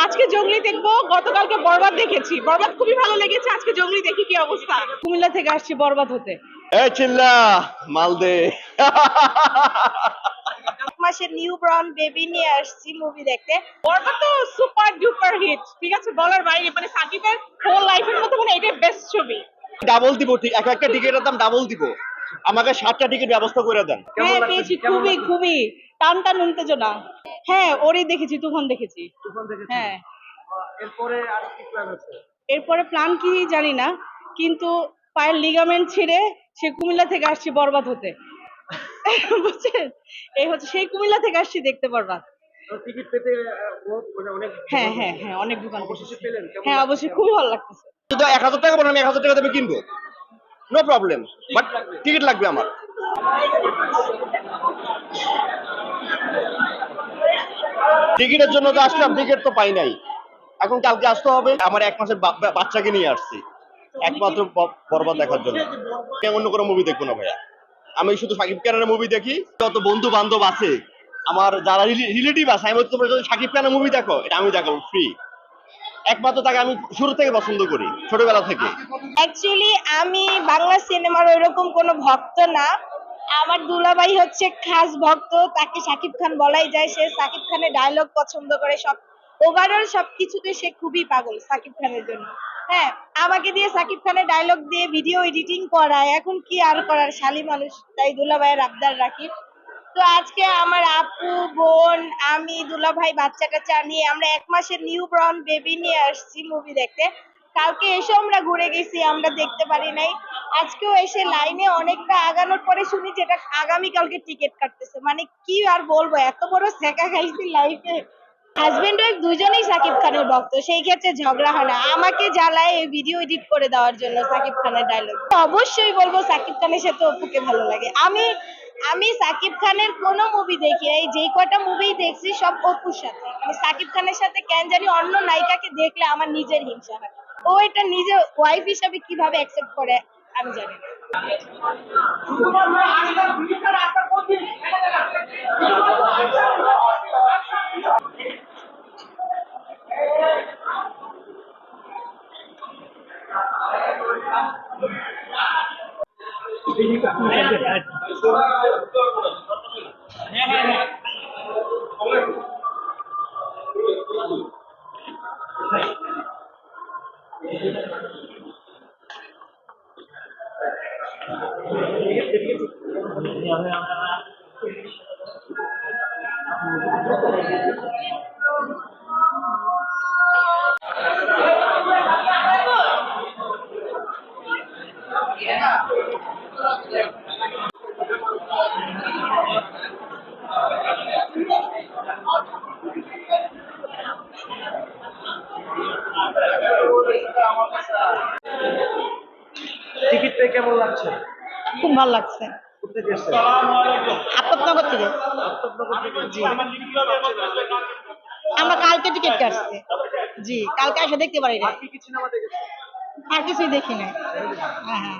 আজকে জঙ্গলি দেখবো, গতকালকে বরবাদ দেখেছি, বরবাদ খুবই ভালো লেগেছে। আজকে জঙ্গলি দেখি কি অবস্থা। কুমিল্লা থেকে আসছি বরবাদ হতে। এই চিল্লা মালদে মাসের নিউ ব্রাউন বেবি নিয়ে আসছি মুভি দেখতে। বরবাদ তো সুপার ডুপার হিট, ঠিক আছে, বলার বাইরে। মানে সাকিবের হোল লাইফের মধ্যে মানে এটাই বেস্ট ছবি। ডাবল দিব, ঠিক একটা টিকেটের দাম ডাবল দিব। আমাকে 7টা টিকিট ব্যবস্থা করে দেন। হ্যাঁ পেয়েছি, খুবই খুবই টান টান উত্তেজনা। হ্যাঁ ওরই দেখেছি, তুফান দেখেছি। হ্যাঁ এরপরে আর কি প্ল্যান আছে? এরপরে প্ল্যান কি জানি না, কিন্তু পায়ের লিগামেন্ট ছিঁড়ে সে কুমিল্লা থেকে আসছি বরবাদ হতে। বুঝছেন, এই হচ্ছে সেই কুমিল্লা থেকে আসছি দেখতে বরবাদ। টিকিট পেতে অনেক হ্যাঁ হ্যাঁ হ্যাঁ, অনেক দোকান অবশেষে পেলেন? হ্যাঁ অবশ্যই, খুবই ভালো লাগতেছে। শুধু 1000 টাকা বলেন, আমি 1000 টাকা দেবে কিনবো, নো প্রবলেম, বাট টিকিট লাগবে আমার। টিকিটের জন্য তো আসলাম, টিকিট তো পাই নাই, এখন কালকে আসতে হবে। আমার 1 মাসের বাচ্চাকে নিয়ে আসছি একমাত্র বরবাদ দেখার জন্য। আমি অন্য কোনো মুভি দেখবো না ভাইয়া, আমি শুধু শাকিব খানের মুভি দেখি। যত বন্ধু বান্ধব আছে আমার, যারা রিলেটিভ আছে, আমি বলছি তোমরা যদি শাকিব খানের মুভি দেখো, এটা আমি দেখাবো ফ্রি। একমাত্র তাকে আমি শুরু থেকে পছন্দ করি, ছোটবেলা থেকে। অ্যাকচুয়ালি আমি বাংলা সিনেমার ওইরকম কোনো ভক্ত না। আমার দুলাভাই হচ্ছে খাস ভক্ত, তাকে শাকিব খান বলাই যায়। সে শাকিব খানের ডায়লগ পছন্দ করে, সব ওভারঅল সবকিছুতে সে খুবই পাগল শাকিব খানের জন্য। হ্যাঁ, আমাকে দিয়ে শাকিব খানের ডায়লগ দিয়ে ভিডিও এডিটিং করায়। এখন কি আর করার, শালী মানুষ, তাই দুলাভাইয়ের আবদার রাখি। তো আজকে আমার আপু, বোন, আমি, দুলাভাই, বাচ্চা কাচ্চা নিয়ে আমরা 1 মাসের নিউ ব্রাউন বেবি নিয়ে আসছি মুভি দেখতে। কালকে এসে আমরা ঘুরে গেছি, আমরা দেখতে পারি নাই। আজকেও এসে লাইনে অনেকটা আগানোর পরে শুনি যেটা আগামীকালকে টিকিট কাটতেছে। মানে কি আর বলবো, এত বড় সেকা খাইছি লাইফে। হাজবেন্ড ওয়াইফ দুজনেই সাকিব খানের ভক্ত, সেই ক্ষেত্রে ঝগড়া হয় না। আমাকে জ্বালায় এই ভিডিও এডিট করে দেওয়ার জন্য সাকিব খানের ডায়লগ। অবশ্যই বলবো সাকিব খানের সাথে অপুকে ভালো লাগে। আমি আমি সাকিব খানের কোনো মুভি দেখি, এই যে কয়টা মুভি দেখছি সব অপুর সাথে। মানে সাকিব খানের সাথে কেন জানি অন্য নায়িকাকে দেখলে আমার নিজের হিংসা হয়। ও এটা নিজে ওয়াইফ হিসাবে কিভাবে অ্যাকসেপ্ট করে আমি জানি না। টিকিট পেয়ে কেমন লাগছে? খুব ভালো লাগছে। কোথেকে এসেছেন? আফতাবনগর থেকে। আফতাবনগর থেকে? জি, আমরা কালকে টিকিট কাটছি। জি, কালকে এসে দেখতে পারি না। আর কি কি সিনেমা দেখেছেন? আর কিছুই দেখি না। হ্যাঁ হ্যাঁ।